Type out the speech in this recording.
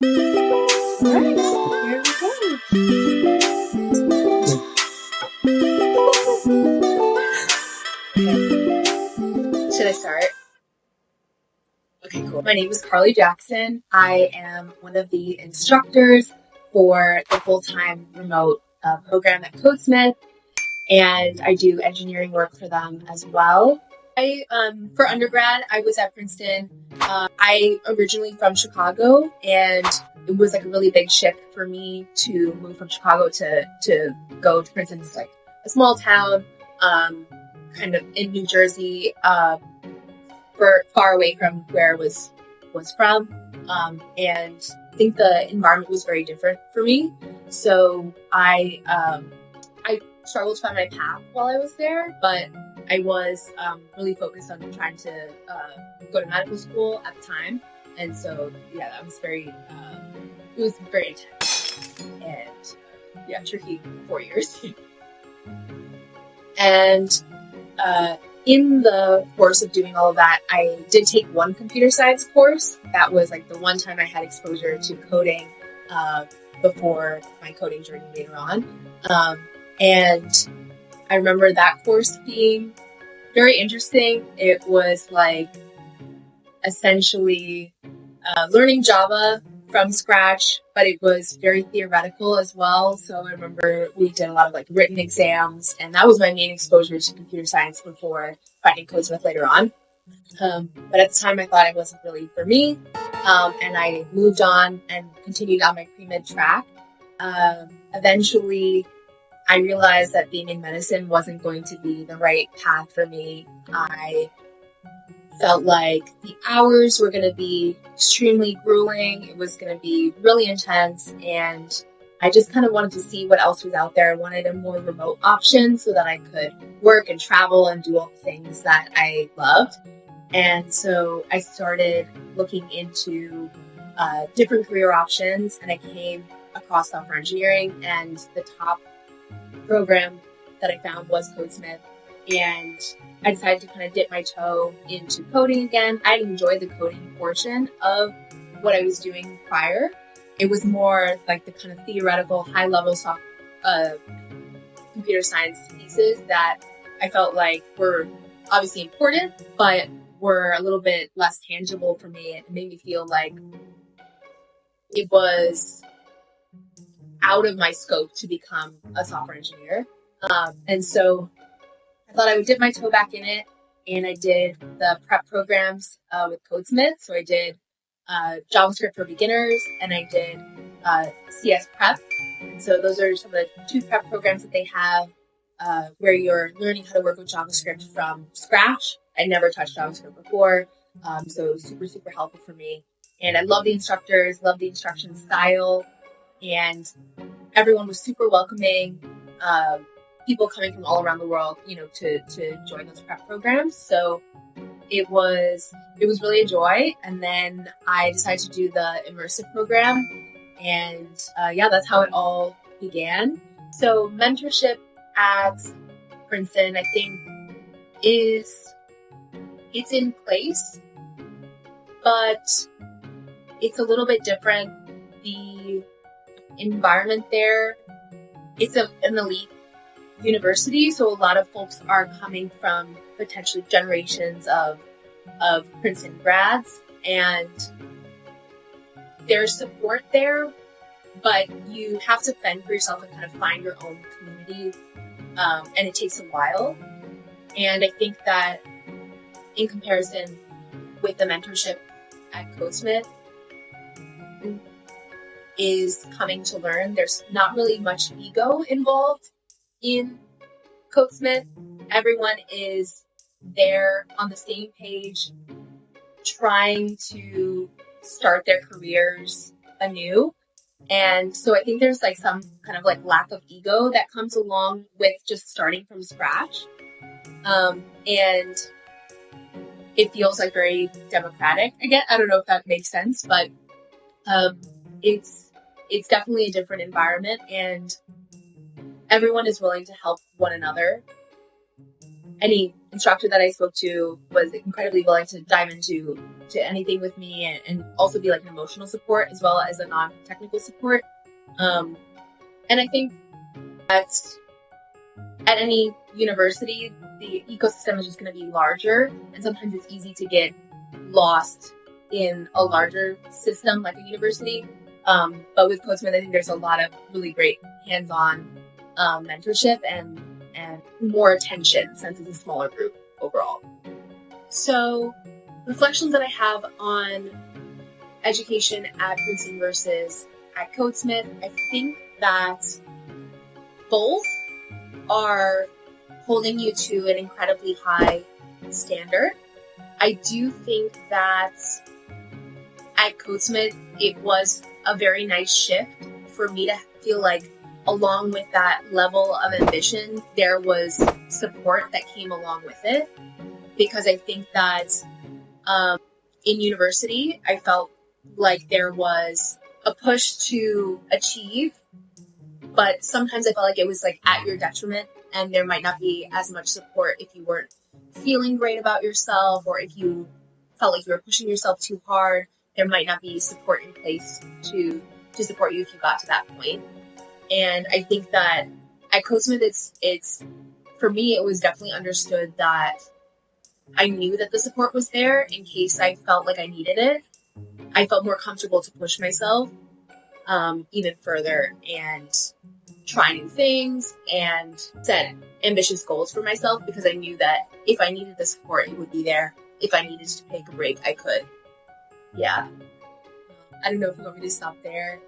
Alright, here we go. Should I start? Okay, cool. My name is Carly Jackson. I am one of the instructors for the full-time remote program at Codesmith, and I do engineering work for them as well. For undergrad, I was at Princeton. I originally from Chicago, and it was like a really big shift for me to move from Chicago to go to Princeton. It's like a small town, kind of in New Jersey, far away from where I was from. And I think the environment was very different for me. So I struggled to find my path while I was there, but I was really focused on trying to go to medical school at the time. And so, yeah, that was it was very intense and, tricky 4 years. And in the course of doing all of that, I did take one computer science course. That was like the one time I had exposure to coding before my coding journey later on. And I remember that course being very interesting. It was like essentially learning Java from scratch, but it was very theoretical as well. So I remember we did a lot of like written exams, and that was my main exposure to computer science before finding Codesmith later on. But at the time I thought it wasn't really for me, and I moved on and continued on my pre-med track. Eventually I realized that being in medicine wasn't going to be the right path for me. I felt like the hours were going to be extremely grueling. It was going to be really intense, and I just kind of wanted to see what else was out there. I wanted a more remote option so that I could work and travel and do all the things that I loved. And so I started looking into different career options, and I came across software engineering, and the top program that I found was Codesmith, and I decided to kind of dip my toe into coding again. I enjoyed the coding portion of what I was doing prior. It was more like the kind of theoretical, high-level computer science pieces that I felt like were obviously important, but were a little bit less tangible for me. It made me feel like it was out of my scope to become a software engineer. And so I thought I would dip my toe back in it, and I did the prep programs with Codesmith. So I did JavaScript for beginners, and I did CS prep. And so those are some of the two prep programs that they have where you're learning how to work with JavaScript from scratch. I never touched JavaScript before, so it was super, super helpful for me. And I love the instructors, love the instruction style, and everyone was super welcoming. People coming from all around the world, to join those prep programs. So it was really a joy. And then I decided to do the immersive program, and that's how it all began. So mentorship at Princeton, I think, it's in place, but it's a little bit different. The environment there, it's an elite university, so a lot of folks are coming from potentially generations of Princeton grads, and there's support there, but you have to fend for yourself and kind of find your own community, and it takes a while. And I think that in comparison with the mentorship at Codesmith is coming to learn, there's not really much ego involved in Codesmith. Everyone is there on the same page, trying to start their careers anew. And so I think there's like some kind of like lack of ego that comes along with just starting from scratch. And it feels like very democratic. Again, I don't know if that makes sense, but it's definitely a different environment, and everyone is willing to help one another. any instructor that I spoke to was incredibly willing to dive into anything with me and also be like an emotional support as well as a non-technical support. And I think that at any university, the ecosystem is just going to be larger, and sometimes it's easy to get lost in a larger system like a university. But with Codesmith, I think there's a lot of really great hands-on mentorship and more attention since it's a smaller group overall. So, reflections that I have on education at Princeton versus at Codesmith, I think that both are holding you to an incredibly high standard. I do think that at Codesmith, it was a very nice shift for me to feel like along with that level of ambition, there was support that came along with it. Because I think that in university, I felt like there was a push to achieve, but sometimes I felt like it was like at your detriment, and there might not be as much support if you weren't feeling great about yourself, or if you felt like you were pushing yourself too hard. There might not be support in place to support you if you got to that point. And I think that at Codesmith, it's for me, it was definitely understood that I knew that the support was there in case I felt like I needed it. I felt more comfortable to push myself even further and try new things and set ambitious goals for myself, because I knew that if I needed the support, it would be there. If I needed to take a break, I could. Yeah. I don't know if you want me to stop there.